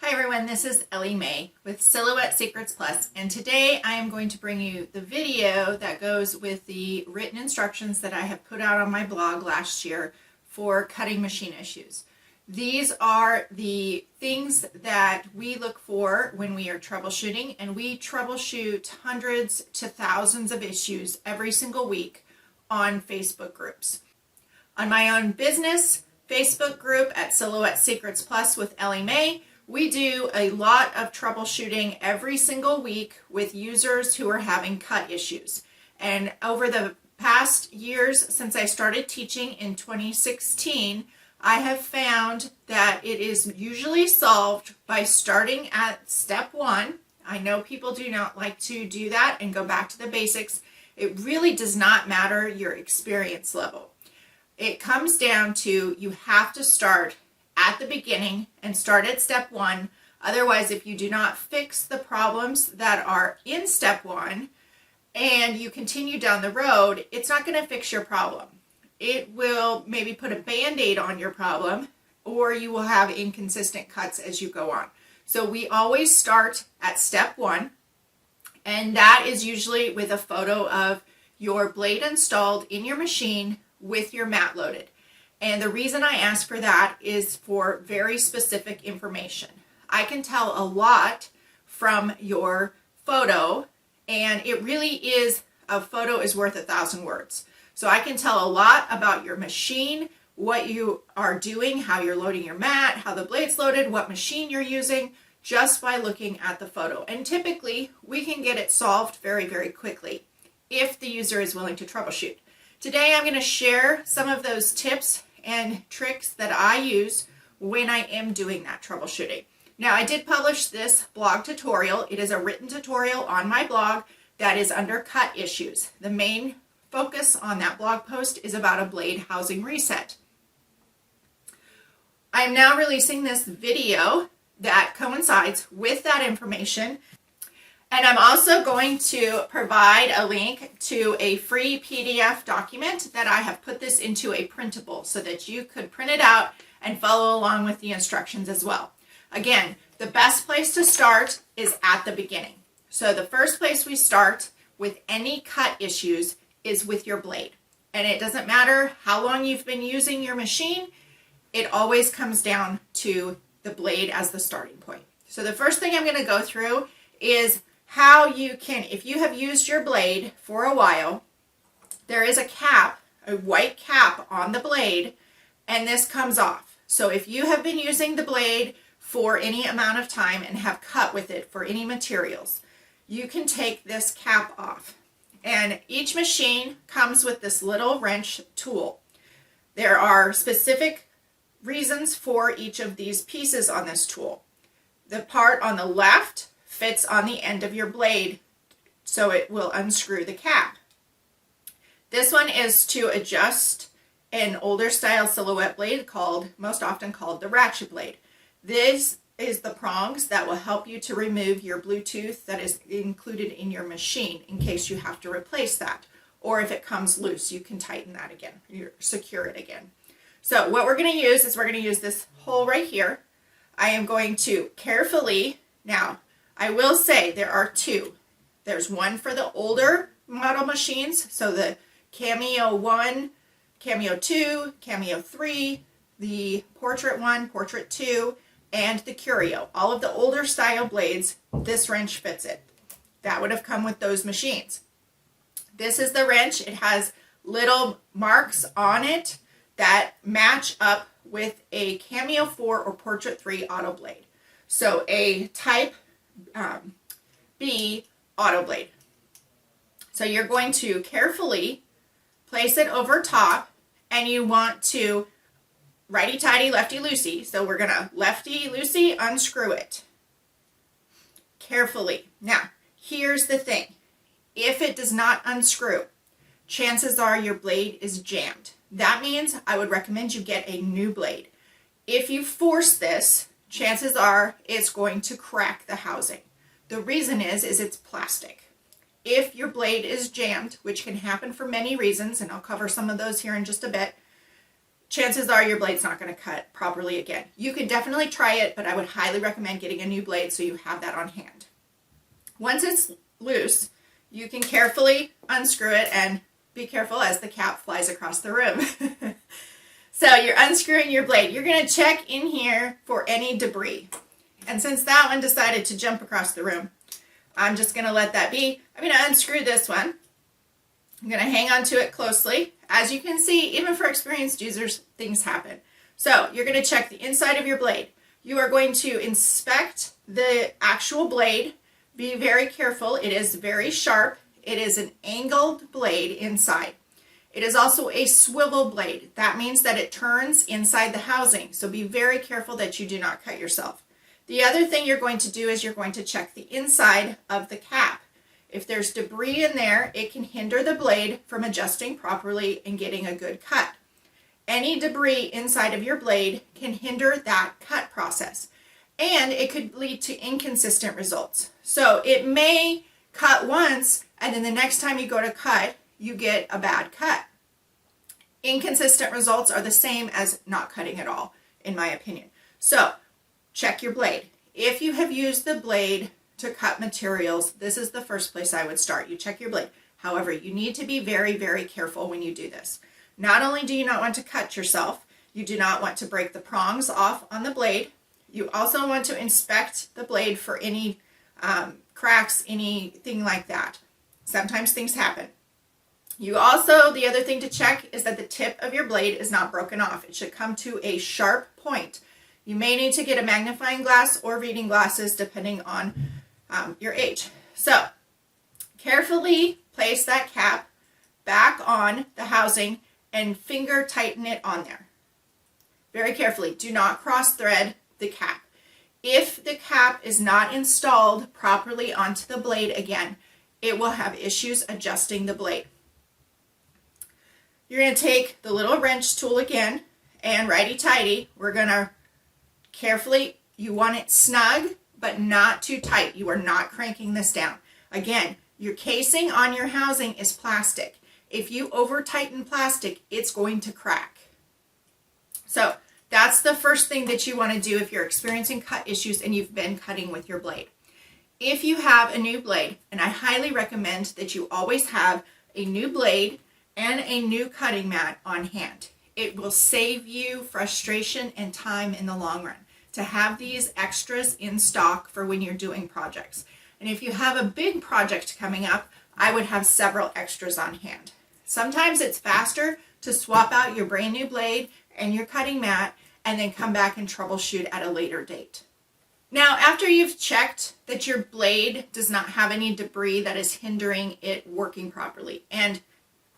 Hi everyone, this is EllyMae with Silhouette Secrets Plus, and today I am going to bring you the video that goes with the written instructions that I have put out on my blog last year for cutting machine issues. These are the things that we look for when we are troubleshooting, and we troubleshoot hundreds to thousands of issues every single week on Facebook groups. On my own business Facebook group at Silhouette Secrets Plus with EllyMae, we do a lot of troubleshooting every single week with users who are having cut issues. And over the past years since I started teaching in 2016, I have found that it is usually solved by starting at step one. I know people do not like to do that and go back to the basics. It really does not matter your experience level. It comes down to you have to start at the beginning and start at step one. Otherwise, if you do not fix the problems that are in step one and you continue down the road, it's not going to fix your problem. It will maybe put a band-aid on your problem, or you will have inconsistent cuts as you go on. So we always start at step one, and that is usually with a photo of your blade installed in your machine with your mat loaded. And the reason I ask for that is for very specific information. I can tell a lot from your photo, and it really is, a photo is worth 1,000 words. So I can tell a lot about your machine, what you are doing, how you're loading your mat, how the blade's loaded, what machine you're using, just by looking at the photo. And typically, we can get it solved very, very quickly if the user is willing to troubleshoot. Today, I'm going to share some of those tips and tricks that I use when I am doing that troubleshooting. Now, I did publish this blog tutorial. It is a written tutorial on my blog that is under cut issues. The main focus on that blog post is about a blade housing reset. I am now releasing this video that coincides with that information. And I'm also going to provide a link to a free PDF document that I have put this into a printable so that you could print it out and follow along with the instructions as well. Again, the best place to start is at the beginning. So the first place we start with any cut issues is with your blade. And it doesn't matter how long you've been using your machine, it always comes down to the blade as the starting point. So the first thing I'm going to go through is how you can, if you have used your blade for a while, there is a cap, a white cap on the blade, and this comes off. So if you have been using the blade for any amount of time and have cut with it for any materials, you can take this cap off. And each machine comes with this little wrench tool. There are specific reasons for each of these pieces on this tool. The part on the left fits on the end of your blade, so it will unscrew the cap. This one is to adjust an older style silhouette blade most often called the ratchet blade. This is the prongs that will help you to remove your Bluetooth that is included in your machine in case you have to replace that. Or if it comes loose, you can tighten that again, secure it again. So what we're going to use is we're going to use this hole right here. I am going to carefully, now I will say there are two. There's one for the older model machines, so the Cameo 1, Cameo 2, Cameo 3, the Portrait 1, Portrait 2, and the Curio. All of the older style blades, this wrench fits it. That would have come with those machines. This is the wrench. It has little marks on it that match up with a Cameo 4 or Portrait 3 auto blade. So a type B auto blade. So you're going to carefully place it over top, and you want to righty-tighty, lefty-loosey. So we're going to lefty-loosey unscrew it carefully. Now, here's the thing. If it does not unscrew, chances are your blade is jammed. That means I would recommend you get a new blade. If you force this, chances are it's going to crack the housing. The reason is it's plastic. If your blade is jammed, which can happen for many reasons, and I'll cover some of those here in just a bit, chances are your blade's not going to cut properly again. You can definitely try it, but I would highly recommend getting a new blade so you have that on hand. Once it's loose, you can carefully unscrew it, and be careful as the cap flies across the room. So you're unscrewing your blade. You're going to check in here for any debris. And since that one decided to jump across the room, I'm just going to let that be. I'm going to unscrew this one. I'm going to hang on to it closely. As you can see, even for experienced users, things happen. So you're going to check the inside of your blade. You are going to inspect the actual blade. Be very careful. It is very sharp. It is an angled blade inside. It is also a swivel blade. That means that it turns inside the housing. So be very careful that you do not cut yourself. The other thing you're going to do is you're going to check the inside of the cap. If there's debris in there, it can hinder the blade from adjusting properly and getting a good cut. Any debris inside of your blade can hinder that cut process, and it could lead to inconsistent results. So it may cut once, and then the next time you go to cut, you get a bad cut. Inconsistent results are the same as not cutting at all, in my opinion. So check your blade. If you have used the blade to cut materials, this is the first place I would start. You check your blade. However, you need to be very, very careful when you do this. Not only do you not want to cut yourself, you do not want to break the prongs off on the blade. You also want to inspect the blade for any cracks, anything like that. Sometimes things happen. You also, the other thing to check is that the tip of your blade is not broken off. It should come to a sharp point. You may need to get a magnifying glass or reading glasses depending on your age. So carefully place that cap back on the housing and finger tighten it on there. Very carefully. Do not cross thread the cap. If the cap is not installed properly onto the blade again, it will have issues adjusting the blade. You're going to take the little wrench tool again, and righty-tighty, we're going to carefully, you want it snug, but not too tight. You are not cranking this down. Again, your casing on your housing is plastic. If you over-tighten plastic, it's going to crack. So that's the first thing that you want to do if you're experiencing cut issues and you've been cutting with your blade. If you have a new blade, and I highly recommend that you always have a new blade and a new cutting mat on hand. It will save you frustration and time in the long run to have these extras in stock for when you're doing projects. And if you have a big project coming up, I would have several extras on hand. Sometimes it's faster to swap out your brand new blade and your cutting mat and then come back and troubleshoot at a later date. Now, after you've checked that your blade does not have any debris that is hindering it working properly, and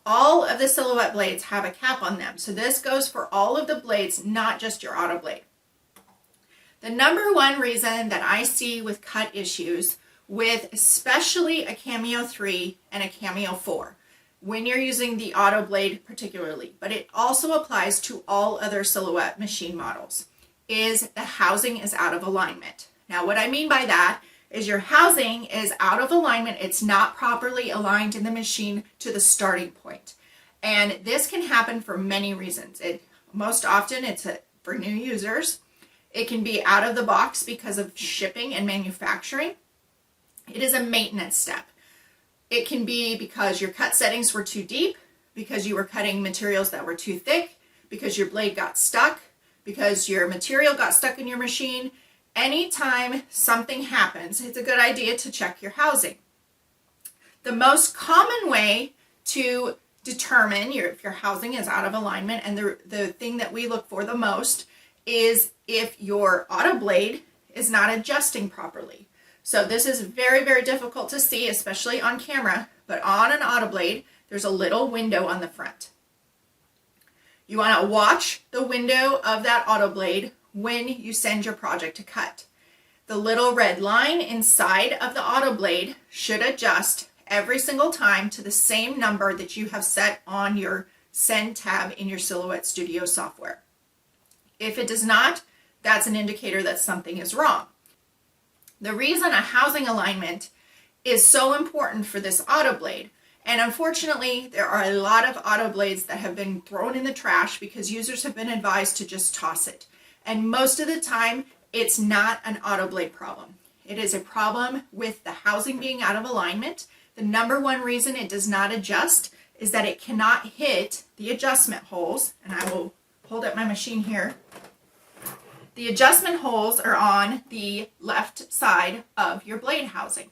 all of the Silhouette blades have a cap on them, so this goes for all of the blades, not just your auto blade. The number one reason that I see with cut issues with especially a Cameo 3 and a Cameo 4, when you're using the auto blade particularly, but it also applies to all other Silhouette machine models, is the housing is out of alignment. Now, what I mean by that is your housing is out of alignment. It's not properly aligned in the machine to the starting point. And this can happen for many reasons. Most often it's for new users. It can be out of the box because of shipping and manufacturing. It is a maintenance step. It can be because your cut settings were too deep, because you were cutting materials that were too thick, because your blade got stuck, because your material got stuck in your machine. Anytime something happens, it's a good idea to check your housing. The most common way to determine if your housing is out of alignment, and the thing that we look for the most, is if your auto blade is not adjusting properly. So this is very, very difficult to see, especially on camera, but on an auto blade, there's a little window on the front. You want to watch the window of that auto blade when you send your project to cut. The little red line inside of the auto blade should adjust every single time to the same number that you have set on your Send tab in your Silhouette Studio software. If it does not, that's an indicator that something is wrong. The reason a housing alignment is so important for this auto blade And unfortunately, there are a lot of auto blades that have been thrown in the trash because users have been advised to just toss it. And most of the time, it's not an auto blade problem. It is a problem with the housing being out of alignment. The number one reason it does not adjust is that it cannot hit the adjustment holes. And I will hold up my machine here. The adjustment holes are on the left side of your blade housing.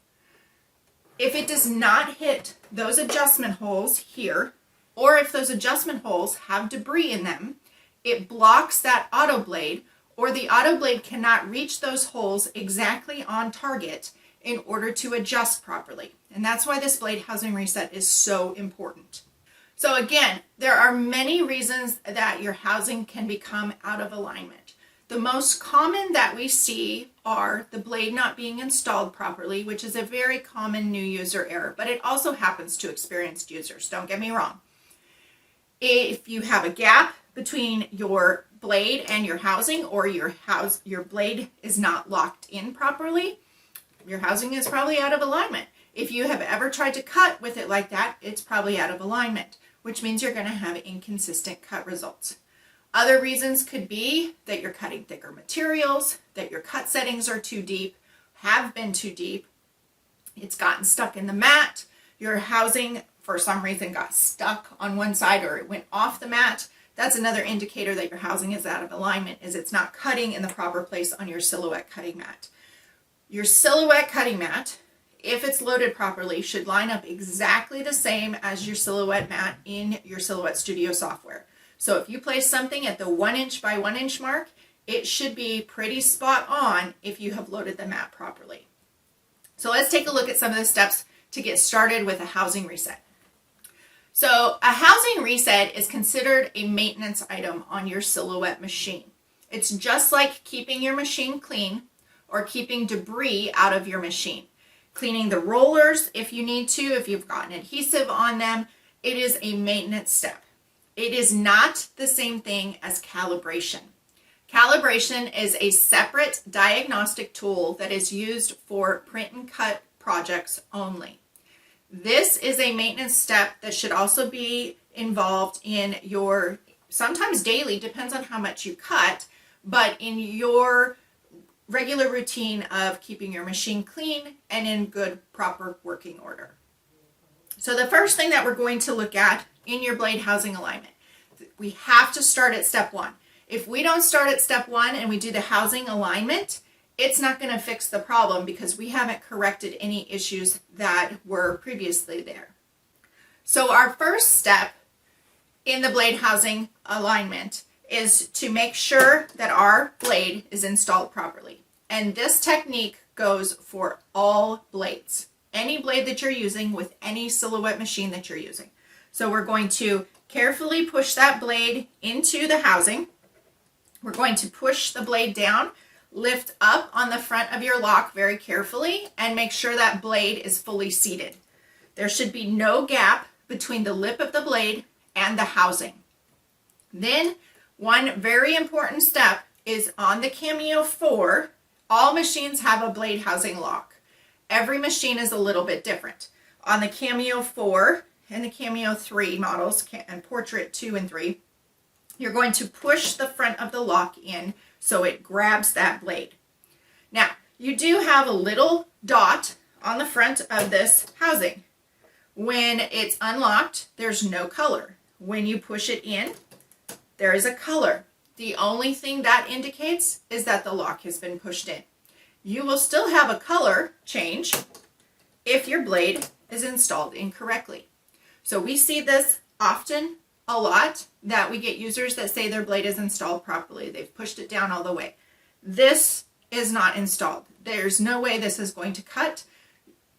If it does not hit those adjustment holes here, or if those adjustment holes have debris in them, it blocks that auto blade, or the auto blade cannot reach those holes exactly on target in order to adjust properly. And that's why this blade housing reset is so important. So again, there are many reasons that your housing can become out of alignment. The most common that we see are the blade not being installed properly, which is a very common new user error, but it also happens to experienced users, don't get me wrong. If you have a gap between your blade and your housing, or your blade is not locked in properly, your housing is probably out of alignment. If you have ever tried to cut with it like that, it's probably out of alignment, which means you're going to have inconsistent cut results. Other reasons could be that you're cutting thicker materials, that your cut settings are too deep, have been too deep, it's gotten stuck in the mat, your housing for some reason got stuck on one side or it went off the mat. That's another indicator that your housing is out of alignment, is it's not cutting in the proper place on your Silhouette cutting mat. Your Silhouette cutting mat, if it's loaded properly, should line up exactly the same as your Silhouette mat in your Silhouette Studio software. So if you place something at the 1 inch by 1 inch mark, it should be pretty spot on if you have loaded the mat properly. So let's take a look at some of the steps to get started with a housing reset. So a housing reset is considered a maintenance item on your Silhouette machine. It's just like keeping your machine clean or keeping debris out of your machine. Cleaning the rollers if you need to, if you've gotten adhesive on them, it is a maintenance step. It is not the same thing as calibration. Calibration is a separate diagnostic tool that is used for print and cut projects only. This is a maintenance step that should also be involved in your, sometimes daily, depends on how much you cut, but in your regular routine of keeping your machine clean and in good, proper working order. So the first thing that we're going to look at in your blade housing alignment, we have to start at step 1. If we don't start at step 1 and we do the housing alignment, it's not going to fix the problem because we haven't corrected any issues that were previously there. So our first step in the blade housing alignment is to make sure that our blade is installed properly. And this technique goes for all blades. Any blade that you're using with any Silhouette machine that you're using. So we're going to carefully push that blade into the housing. We're going to push the blade down, lift up on the front of your lock very carefully, and make sure that blade is fully seated. There should be no gap between the lip of the blade and the housing. Then, one very important step is on the Cameo 4, all machines have a blade housing lock. Every machine is a little bit different. On the Cameo 4 and the Cameo 3 models, and Portrait 2 and 3, you're going to push the front of the lock in so it grabs that blade. Now, you do have a little dot on the front of this housing. When it's unlocked, there's no color. When you push it in, there is a color. The only thing that indicates is that the lock has been pushed in. You will still have a color change if your blade is installed incorrectly. So we see this often, a lot, that we get users that say their blade is installed properly. They've pushed it down all the way. This is not installed. There's no way this is going to cut.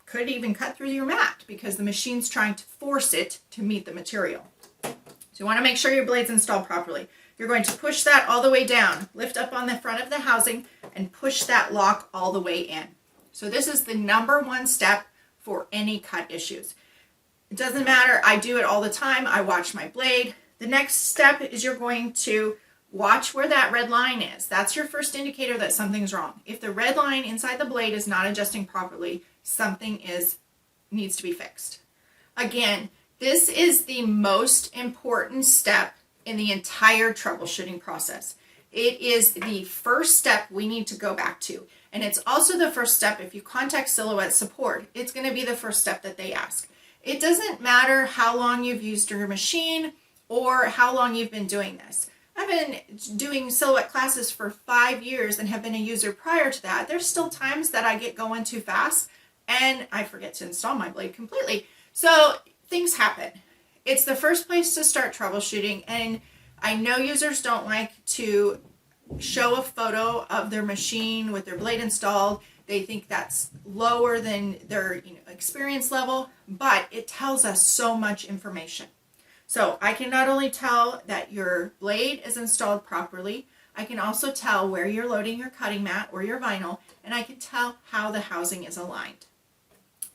Could even cut through your mat because the machine's trying to force it to meet the material. So you want to make sure your blade's installed properly. You're going to push that all the way down, lift up on the front of the housing, and push that lock all the way in. So this is the number one step for any cut issues. It doesn't matter, I do it all the time, I watch my blade. The next step is you're going to watch where that red line is. That's your first indicator that something's wrong. If the red line inside the blade is not adjusting properly, something needs to be fixed. Again, this is the most important step in the entire troubleshooting process. It is the first step we need to go back to. And it's also the first step if you contact Silhouette support. It's going to be the first step that they ask. It doesn't matter how long you've used your machine or how long you've been doing this. I've been doing Silhouette classes for 5 years and have been a user prior to that. There's still times that I get going too fast and I forget to install my blade completely. So things happen. It's the first place to start troubleshooting, and I know users don't like to show a photo of their machine with their blade installed. They think that's lower than their experience level, but it tells us so much information. So I can not only tell that your blade is installed properly, I can also tell where you're loading your cutting mat or your vinyl, and I can tell how the housing is aligned.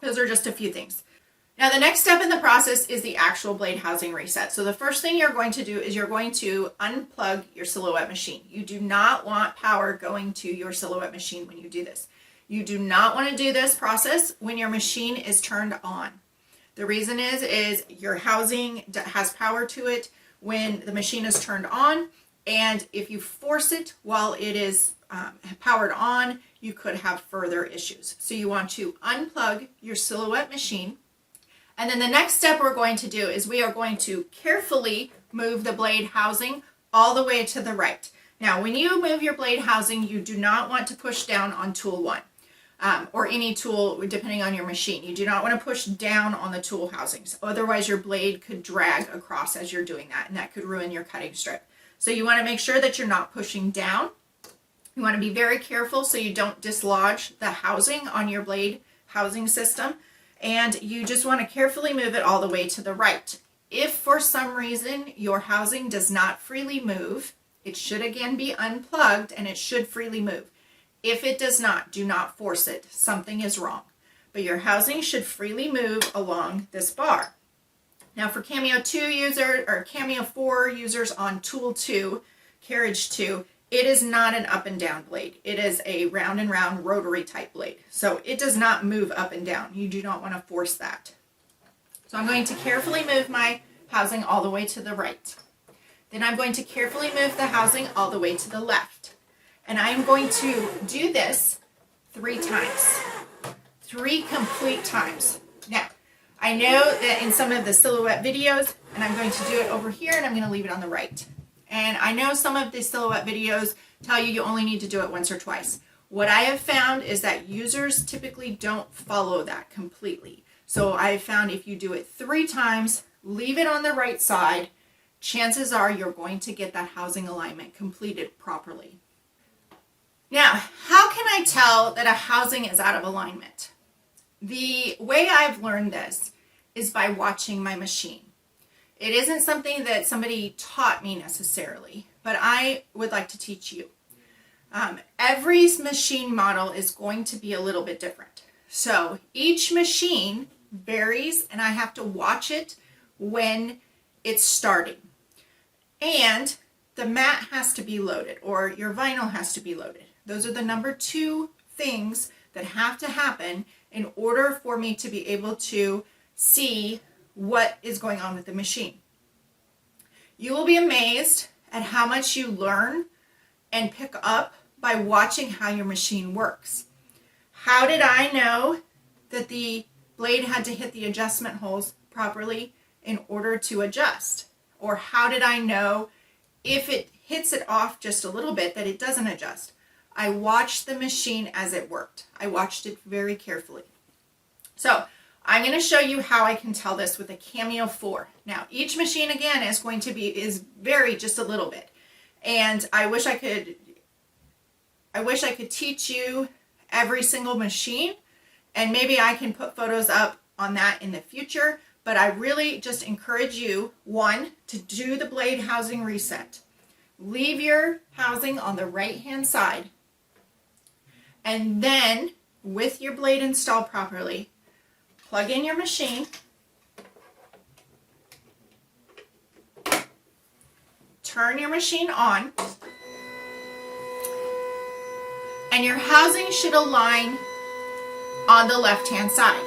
Those are just a few things. Now the next step in the process is the actual blade housing reset. So the first thing you're going to do is you're going to unplug your Silhouette machine. You do not want power going to your Silhouette machine when you do this. You do not want to do this process when your machine is turned on. The reason is your housing has power to it when the machine is turned on, and if you force it while it is powered on, you could have further issues. So you want to unplug your Silhouette machine. And then the next step we're going to do is we are going to carefully move the blade housing all the way to the right. Now, when you move your blade housing, you do not want to push down on tool 1 or any tool depending on your machine. You do not want to push down on the tool housings. Otherwise, your blade could drag across as you're doing that, and that could ruin your cutting strip. So you want to make sure that you're not pushing down. You want to be very careful so you don't dislodge the housing on your blade housing system. And you just want to carefully move it all the way to the right. If for some reason your housing does not freely move, it should again be unplugged and it should freely move. If it does not, do not force it. Something is wrong. But your housing should freely move along this bar. Now for Cameo 2 user or Cameo 4 users on tool 2, carriage 2, it is not an up and down blade. It is a round and round rotary type blade. So it does not move up and down. You do not want to force that. So I'm going to carefully move my housing all the way to the right. Then I'm going to carefully move the housing all the way to the left. And I'm going to do this 3 times. 3 complete times. Now, I know that in some of the Silhouette videos, and I'm going to do it over here and I'm going to leave it on the right. And I know some of the Silhouette videos tell you you only need to do it once or twice. What I have found is that users typically don't follow that completely. So I've found if you do it 3 times, leave it on the right side, chances are you're going to get that housing alignment completed properly. Now, how can I tell that a housing is out of alignment? The way I've learned this is by watching my machine. It isn't something that somebody taught me necessarily, but I would like to teach you. Every machine model is going to be a little bit different. So each machine varies, and I have to watch it when it's starting. And the mat has to be loaded, or your vinyl has to be loaded. Those are the number 2 things that have to happen in order for me to be able to see what is going on with the machine. You will be amazed at how much you learn and pick up by watching how your machine works. How did I know that the blade had to hit the adjustment holes properly in order to adjust? Or how did I know if it hits it off just a little bit that it doesn't adjust? I watched the machine as it worked. I watched it very carefully. So I'm going to show you how I can tell this with a Cameo 4. Now, each machine again is vary just a little bit. And I wish I could teach you every single machine, and maybe I can put photos up on that in the future, but I really just encourage you, 1, to do the blade housing reset. Leave your housing on the right-hand side, and then with your blade installed properly, plug in your machine, turn your machine on, and your housing should align on the left-hand side.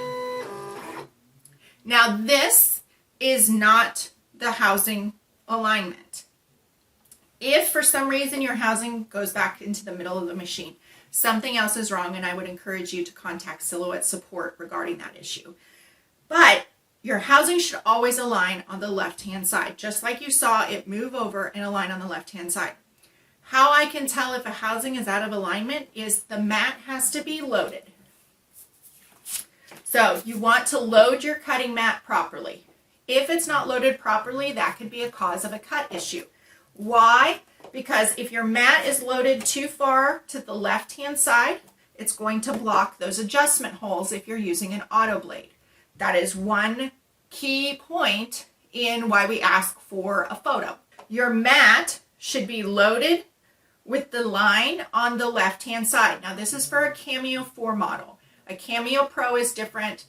Now this is not the housing alignment. If for some reason your housing goes back into the middle of the machine, something else is wrong, and I would encourage you to contact Silhouette support regarding that issue. But your housing should always align on the left-hand side, just like you saw it move over and align on the left-hand side. How I can tell if a housing is out of alignment is the mat has to be loaded. So you want to load your cutting mat properly. If it's not loaded properly, that could be a cause of a cut issue. Why? Because if your mat is loaded too far to the left-hand side, it's going to block those adjustment holes if you're using an auto blade. That is one key point in why we ask for a photo. Your mat should be loaded with the line on the left-hand side. Now this is for a Cameo 4 model. A Cameo Pro is different.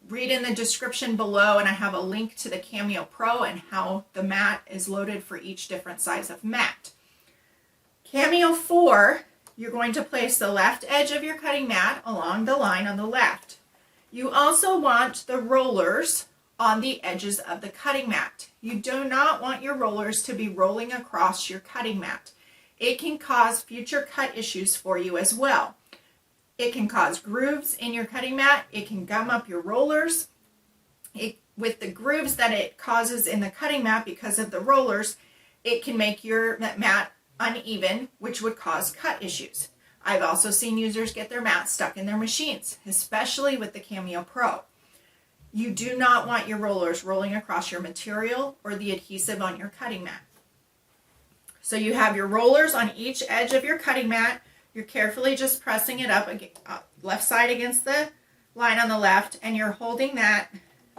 Read in the description below, and I have a link to the Cameo Pro and how the mat is loaded for each different size of mat. Cameo 4, you're going to place the left edge of your cutting mat along the line on the left. You also want the rollers on the edges of the cutting mat. You do not want your rollers to be rolling across your cutting mat. It can cause future cut issues for you as well. It can cause grooves in your cutting mat. It can gum up your rollers. With the grooves that it causes in the cutting mat because of the rollers, it can make your mat uneven, which would cause cut issues. I've also seen users get their mats stuck in their machines, especially with the Cameo Pro. You do not want your rollers rolling across your material or the adhesive on your cutting mat. So you have your rollers on each edge of your cutting mat. You're carefully just pressing it up left side against the line on the left, and you're holding that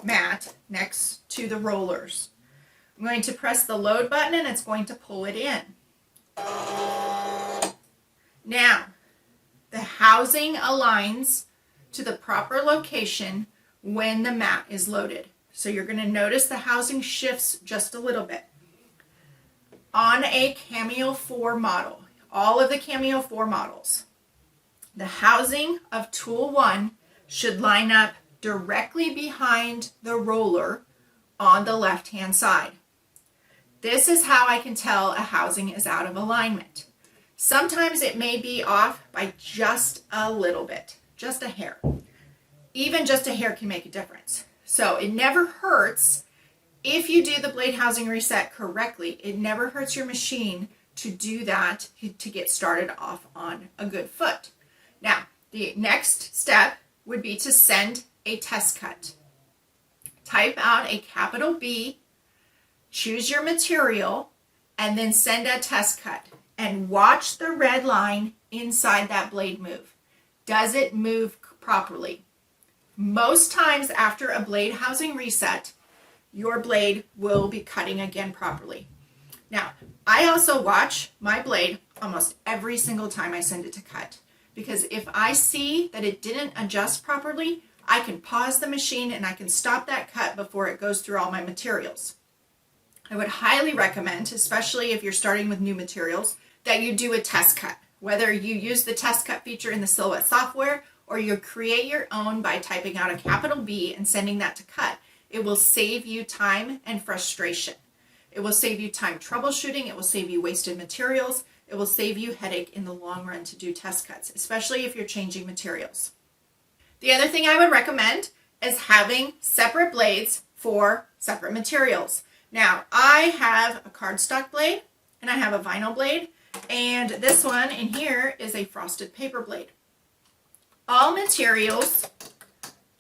mat next to the rollers. I'm going to press the load button and it's going to pull it in. Now, the housing aligns to the proper location when the mat is loaded. So you're going to notice the housing shifts just a little bit. On a Cameo 4 model, all of the Cameo 4 models, the housing of tool 1 should line up directly behind the roller on the left-hand side. This is how I can tell a housing is out of alignment. Sometimes it may be off by just a little bit, just a hair. Even just a hair can make a difference. So it never hurts if you do the blade housing reset correctly. It never hurts your machine to do that to get started off on a good foot. Now, the next step would be to send a test cut. Type out a capital B, choose your material, and then send a test cut. And watch the red line inside that blade move. Does it move properly? Most times after a blade housing reset, your blade will be cutting again properly. Now, I also watch my blade almost every single time I send it to cut, because if I see that it didn't adjust properly, I can pause the machine and I can stop that cut before it goes through all my materials. I would highly recommend, especially if you're starting with new materials, that you do a test cut. Whether you use the test cut feature in the Silhouette software or you create your own by typing out a capital B and sending that to cut, it will save you time and frustration. It will save you time troubleshooting. It will save you wasted materials. It will save you headache in the long run to do test cuts, especially if you're changing materials. The other thing I would recommend is having separate blades for separate materials. Now, I have a cardstock blade and I have a vinyl blade, and this one in here is a frosted paper blade. All materials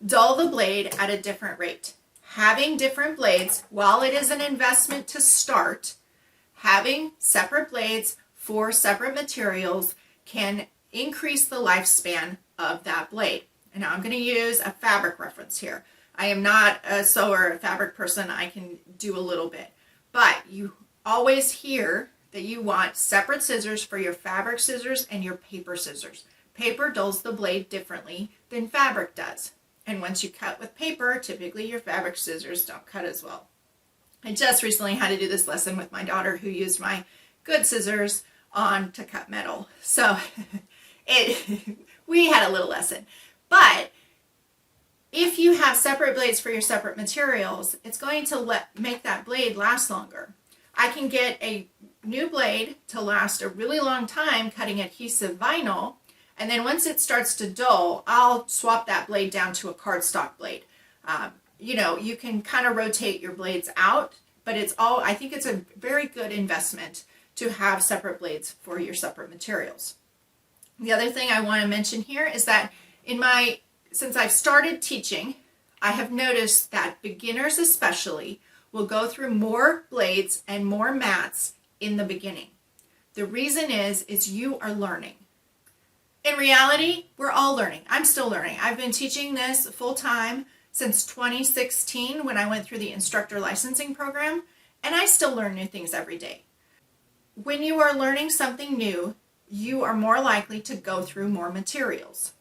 dull the blade at a different rate. Having different blades, while it is an investment to start, having separate blades for separate materials can increase the lifespan of that blade. And now I'm going to use a fabric reference here. I am not a sewer or fabric person. I can do a little bit. But you always hear that you want separate scissors for your fabric scissors and your paper scissors. Paper dulls the blade differently than fabric does. And once you cut with paper, typically your fabric scissors don't cut as well. I just recently had to do this lesson with my daughter who used my good scissors to cut metal. So we had a little lesson. But If you have separate blades for your separate materials, it's going to make that blade last longer. I can get a new blade to last a really long time cutting adhesive vinyl, and then once it starts to dull, I'll swap that blade down to a cardstock blade. You can kind of rotate your blades out, but I think it's a very good investment to have separate blades for your separate materials. The other thing I want to mention here is that since I've started teaching, I have noticed that beginners especially will go through more blades and more mats in the beginning. The reason is you are learning. In reality, we're all learning. I'm still learning. I've been teaching this full time since 2016 when I went through the instructor licensing program, and I still learn new things every day. When you are learning something new, you are more likely to go through more materials.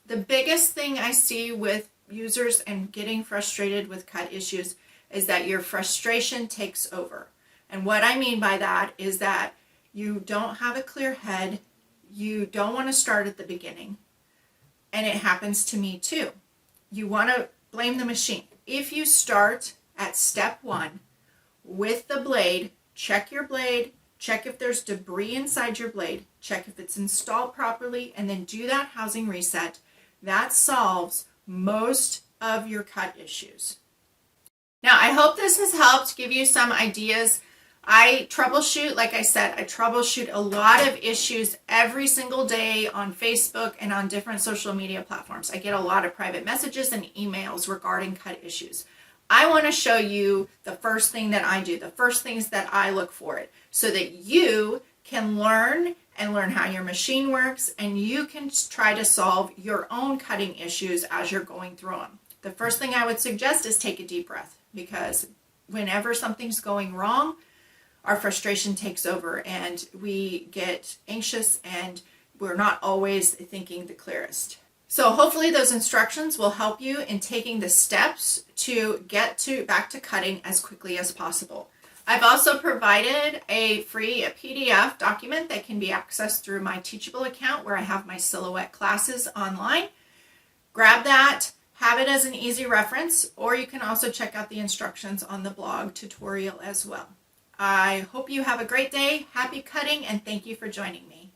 The biggest thing I see with users and getting frustrated with cut issues is that your frustration takes over. And what I mean by that is that you don't have a clear head, you don't want to start at the beginning, and it happens to me too. You want to blame the machine. If you start at step 1 with the blade, check your blade, check if there's debris inside your blade, check if it's installed properly, and then do that housing reset. That solves most of your cut issues. Now, I hope this has helped give you some ideas. I troubleshoot, like I said, I troubleshoot a lot of issues every single day on Facebook and on different social media platforms. I get a lot of private messages and emails regarding cut issues. I want to show you the first thing that I do, the first things that I look for it, so that you can learn how your machine works, and you can try to solve your own cutting issues as you're going through them. The first thing I would suggest is take a deep breath, because whenever something's going wrong, our frustration takes over and we get anxious and we're not always thinking the clearest. So hopefully those instructions will help you in taking the steps to get back to cutting as quickly as possible. I've also provided a free PDF document that can be accessed through my Teachable account where I have my Silhouette classes online. Grab that, have it as an easy reference, or you can also check out the instructions on the blog tutorial as well. I hope you have a great day, happy cutting, and thank you for joining me.